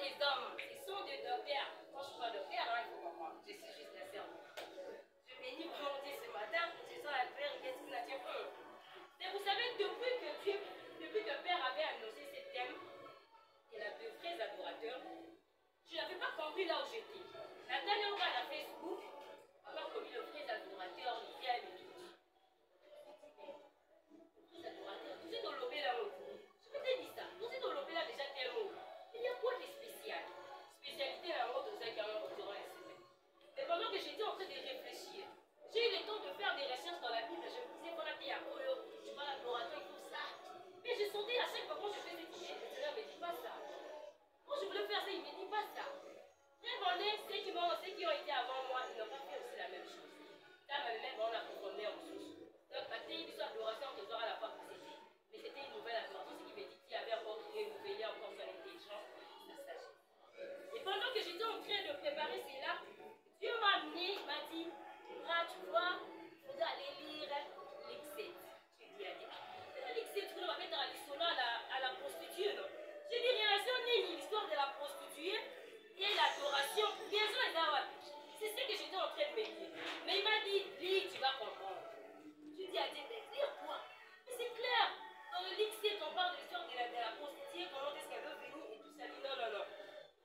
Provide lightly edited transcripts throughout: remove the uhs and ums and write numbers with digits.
des hommes, ce sont des docteurs. Quand je suis pas docteur, hein, il faut comprendre. Je suis juste la sœur. Je bénis vraiment Dieu ce matin. Je sens la prière, qu'est-ce qui n'a tient pas. Mais vous savez, depuis que Père avait annoncé ce thème, il a de vrais adorateurs. Je n'avais pas compris là où j'étais. La dernière fois à la Facebook, on m'a commis le vrai adorateur, le fiel et tout. Les adorateurs, vous êtes au lobby là-haut. Je m'étais dit ça. Vous êtes au lobby là déjà tellement. Il y a quoi de spécial? Spécialité là-haut, tout ça qui a un durant la semaine. Mais pendant que j'étais en train de réfléchir, j'ai eu le temps de faire des recherches dans la Bible. Je me disais, voilà, il y a Oyo, tu vois l'adorateur, il faut ça. Mais je sentais à chaque fois quand je faisais des le Seigneur ne me dit pas ça. Quand je voulais faire ça, il ne me dit pas ça. Très bon, ceux qui ont été avant moi, ils n'ont pas fait aussi la même chose. Là, même, on a confondu en ressources. Donc, ma télévision adoration, on à la fois possédée. Mais c'était une nouvelle adoration, ce qui veut dire qu'il y avait encore renouvelé encore son intelligence, sa sagesse. Et pendant que j'étais en train de préparer cela, Dieu m'a amené, il m'a dit, tu vois, il faudrait aller lire l'X7. J'ai dit à Dieu, l'X7, on va mettre à l'histoire à la prostituée, non? J'ai dit, relation ni l'histoire de la prostituée et l'adoration. Bien sûr, c'est ce que j'étais en train de me dire. Mais il m'a dit, lis, tu vas comprendre. Je dis à Dieu, mais dire quoi? Mais c'est clair. Dans le X7, on parle de l'histoire de la prostituée, comment est-ce qu'elle veut venir et tout ça. Dit, non, non, non.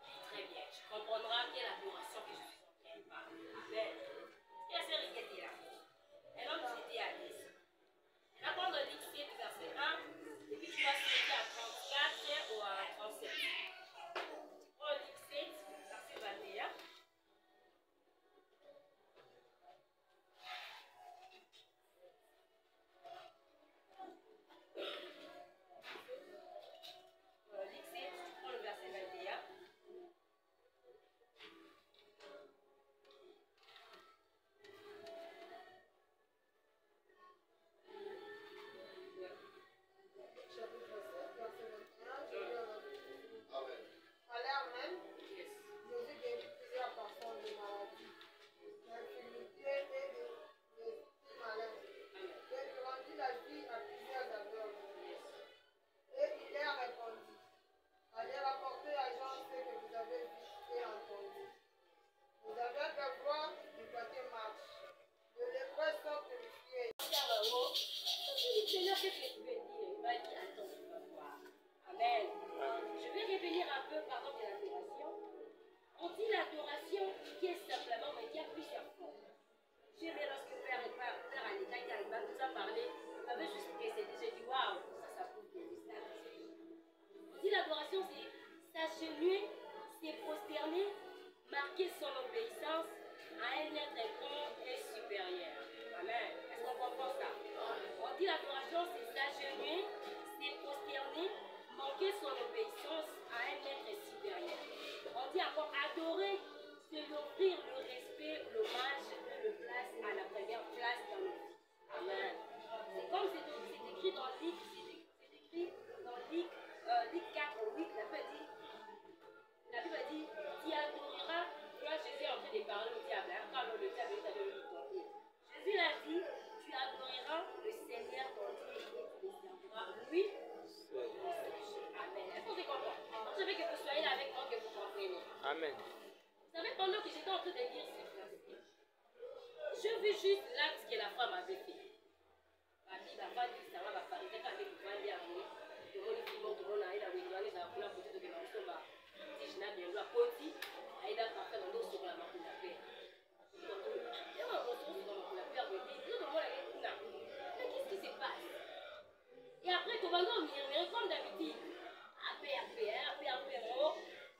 Lis très bien. Tu comprendras quelle adoration que je suis en train de parler. Amen. Et la sœur était là. Et donc, j'étais à l'aise. Et là, prendre le X7, verset 1, et puis tu vas sauter à 34 ou à 37. Prends le X7, verset 21. L'X7, tu prends le verset 21. Seigneur, qu'est-ce que tu veux dire? Il m'a dit, attends, tu vas voir. Amen. Je vais revenir un peu par exemple de l'adoration. On dit l'adoration qui est simplement, mais qui a plusieurs formes. J'ai aimé lorsque Père Anita qui nous a parlé, il m'avait juste précédé, j'ai dit, waouh, ça prouve que c'est ça. On dit l'adoration, c'est s'agenouiller, c'est prosterner, marquer son obéissance à un être grand et supérieur. Amen. Est-ce qu'on comprend ça? On dit l'adoration, c'est s'agenouiller, c'est prosterner, manquer son obéissance à un être supérieur. On dit encore adorer, c'est lui offrir le respect, l'hommage, le place à la première place dans nos vies. Amen. C'est comme c'est écrit dans Luc, c'est écrit dans Luc 4 au 8, la Bible dit, tu adoreras, là Jésus est en train de parler au diable, quand le diable est allé lui tenter. Jésus a dit, tu adoreras le Seigneur ton Dieu et tu le serviras, lui, Amen. Est-ce qu'on se comprend? Je veux que vous soyez là avec moi, que vous compreniez. Amen. Vous savez, pendant que j'étais en train de lire ce verset, je vis juste l'acte que la femme avait fait. La femme dit, ça va, la pharisée, quand elle va aller à moi, tout le monde est mort, tout le monde a été à moi, il a voulu apporter de l'ensemble. Si je n'ai bien vu à côté, il a fait un dos sur la main pour la paix. Il a fait un dos sur la main pour la paix, mais qu'est-ce qui se passe? Et après, tout le monde est comme d'habitude.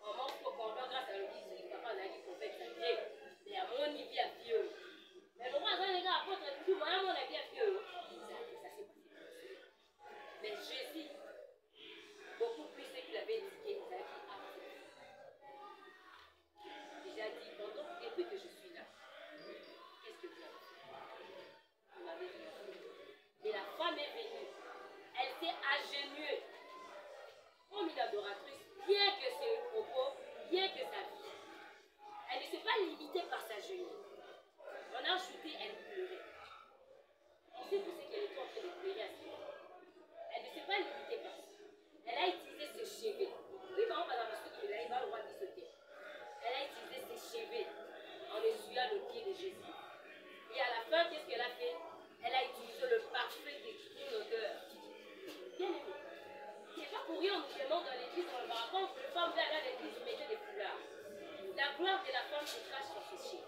Maman, il faut qu'on va grâce à l'Église, papa n'a dit qu'on fait ça. Mais à mon niveau, à vieux. Mais le roi, les gars, apôtre, tout, moi, mon avis, à vieux. Ça s'est passé. Mais Jésus, beaucoup plus ce qu'il avait dit, que la femme se cache son péché.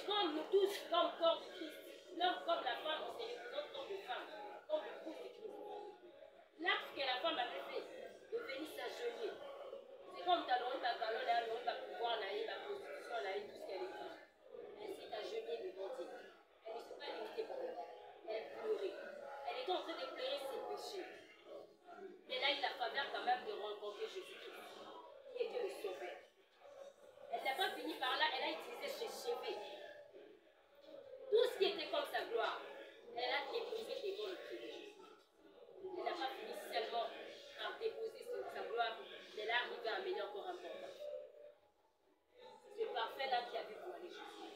Comme nous tous, comme corps de Christ, l'homme comme la femme, on se représente comme des femmes, comme le couple de Christ. L'acte que la femme avait fait, de venir s'agenouiller, c'est comme ta loi, ta calonne, ta pouvoir, ta prostitution, tout ce qu'elle exige. Elle s'est agenouillée devant Dieu. Elle ne s'est pas limitée par là. Elle pleurait. Elle était en train de pleurer ses péchés. Et là, il a faveur quand même de rencontrer Jésus-Christ, qui était le sauveur. Elle n'a pas fini par là, elle a utilisé ses cheveux. Tout ce qui était comme sa gloire, elle a déposé devant le pied de Jésus. Elle n'a pas fini seulement par déposer sa gloire, mais elle est arrivée à un meilleur corps important. C'est ce parfait-là qui a vu pour aller Jésus.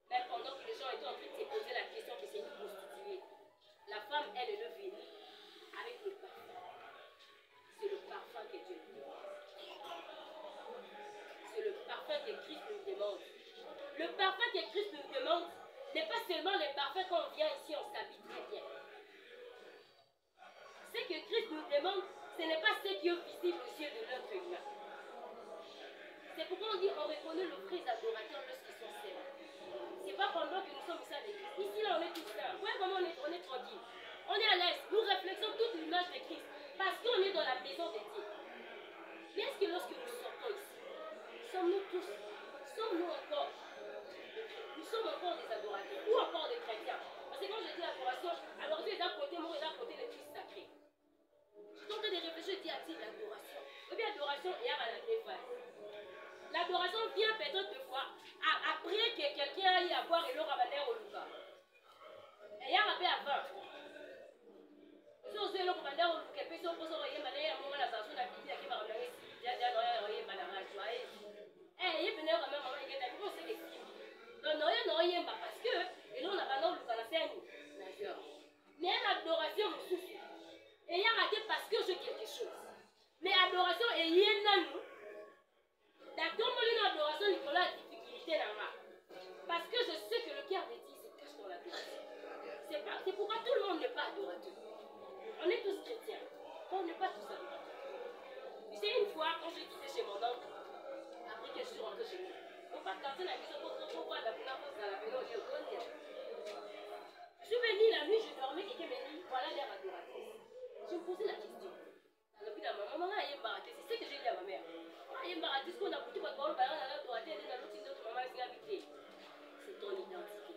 Même pendant que les gens étaient en train de se poser la question que c'est une prostituée, la femme, elle est venue avec le parfum. C'est le parfum que Dieu nous demande. C'est le parfum que Christ nous demande. Le parfum que Christ nous demande n'est pas seulement le parfum quand on vient ici, on s'habille très bien. Ce que Christ nous demande, ce n'est pas ce qui est visible aux yeux de l'être humain. C'est pourquoi on dit on reconnaît le vrai adorateur lorsqu'ils sont seuls. C'est pas pendant que nous sommes ici avec Christ. Ici, là, on est tous là. Vous voyez comment on est tranquille. On est à l'aise. Nous réfléchissons toute l'image de Christ. Parce qu'on est dans la maison de Dieu. Mais est-ce que lorsque nous sortons ici, sommes-nous tous, sommes-nous encore, nous sommes encore des adorateurs ou encore des chrétiens? Parce que quand je dis adoration, alors Dieu est d'un côté, moi est d'un côté, le Christ sacré. Je suis en train de réfléchir, je dis à Dieu l'adoration. Oui, bien adoration, il y a la défaille. L'adoration vient peut-être deux fois après que quelqu'un aille à boire et l'eau rabanère au Louga. Et il y a rappelé à 20. Si on se le rabanère au Louga, puis si on peut se regarder, il y a un moment la station de la Bible qui va regarder si il y a un eh, il venait quand même à un gars, on sait les films. Donc, non, il y a parce que, et là, on a pas dans le canapé, mais l'adoration me souffle. Et il y a raté parce que j'ai quelque chose. Mais l'adoration est liée à nous. D'accord, une adoration, Nicolas, a difficulté là-bas. Parce que je sais que le cœur de Dieu se cache dans l'adoration. C'est pourquoi tout le monde n'est pas adorateur. On est tous chrétiens. On n'est pas tous adorateurs. Tu sais, une fois, quand j'ai quitté chez mon oncle, après que je suis rentrée chez moi, on va casser la maison pour voir la boulette à la maison. Je suis venue la nuit, je dormais, quelqu'un m'a dit, voilà l'air adoratrice. Je me posais la question. Alors, puis, maman, elle est baraté. C'est ce que j'ai dit à ma mère. Elle est baraté, ce qu'on a foutu, parce qu'on va aller à l'adoratrice, elle est dans l'autre autre maman, elle s'est habitée. C'est ton identité.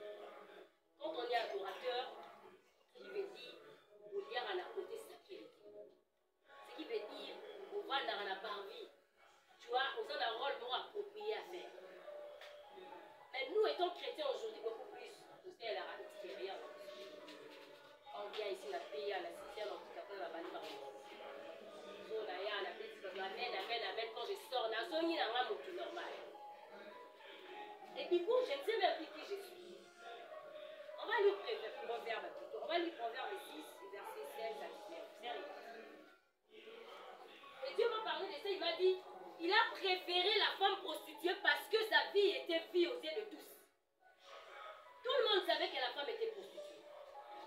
Quand on est adorateur, ce qui veut dire, au lien à la côté sacré. Ce qui veut dire, au va dans la parvis. Tu vois, on a un rôle pour approprier à faire. Mais nous, étant chrétiens aujourd'hui, beaucoup plus, nous sommes à la extérieure. On vient ici, on a payé à la citerne, on a fait la bannière par nous. On a eu la petite, amen, quand je sors, on a zone, il a un mot normal. Et du coup, je ne sais même plus qui je suis. On va lui préférer Proverbe plutôt. On va lui Proverbe 6, verset 16 à 19. Sérieux. Et Dieu m'a parlé de ça, il m'a dit, il a préféré la femme prostituée parce que sa vie était vue aux yeux de tous. Tout le monde savait que la femme était prostituée.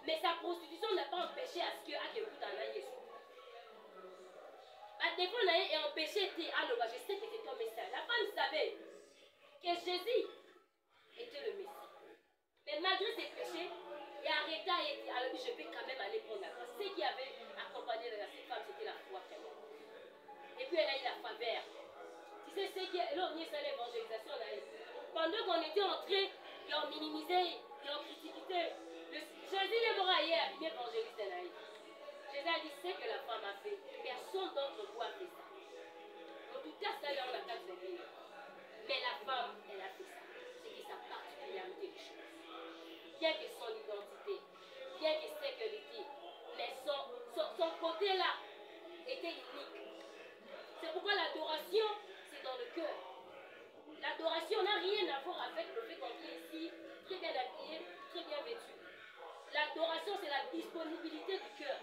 Mais sa prostitution n'a pas empêché à ce que écoute en aille. À défaut, est empêché de dire, alors je sais que c'est ton message. La femme savait que Jésus était le Messie. Mais malgré ses péchés, il a arrêté et dit, alors je vais quand même aller prendre la grâce. Ce qui avait accompagné cette femme, c'était la foi qu'elle avait. Et puis elle a eu la faveur. Tu sais, ce qui est, là on y est sur l'évangélisation, pendant qu'on était entrés, et on minimisait, et on critiquait, Jésus est mort hier, il évangéliste là. Jésus a dit, c'est que la femme a fait. Personne d'entre vous a fait ça. En tout cas, ça, là, on a qu'à se dire. Mais la femme, elle a fait ça. C'est sa particularité des choses. Bien que son identité, bien que sa qualité, mais son côté-là était unique. C'est pourquoi l'adoration, c'est dans le cœur. L'adoration n'a rien à voir avec le fait qu'on est ici, très bien habillé, très bien vêtu. L'adoration, c'est la disponibilité du cœur.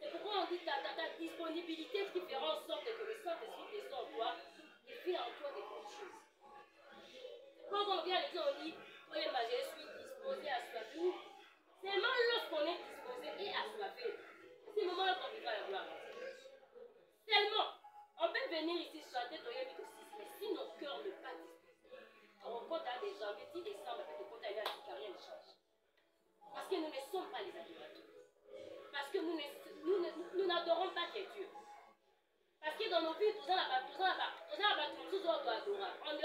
C'est pourquoi on dit que ta disponibilité qui fera en sorte que le Saint-Esprit descend en toi et fait en toi des bonnes choses. Quand on vient à l'église, on dit, oui, je suis disposé à soifer. Seulement lorsqu'on est disposé et à soifer, c'est le moment où on vivra la gloire. Seulement, on peut venir venir ici chanter ton yébi aussi. Mais si nos cœurs ne battent, on compte à des janvier, 10 décembre, on compte à rien ne change. Parce que nous ne sommes pas les adorateurs. Parce que nous n'adorons pas tes dieux. Parce que dans nos vies, tout ça là-bas, on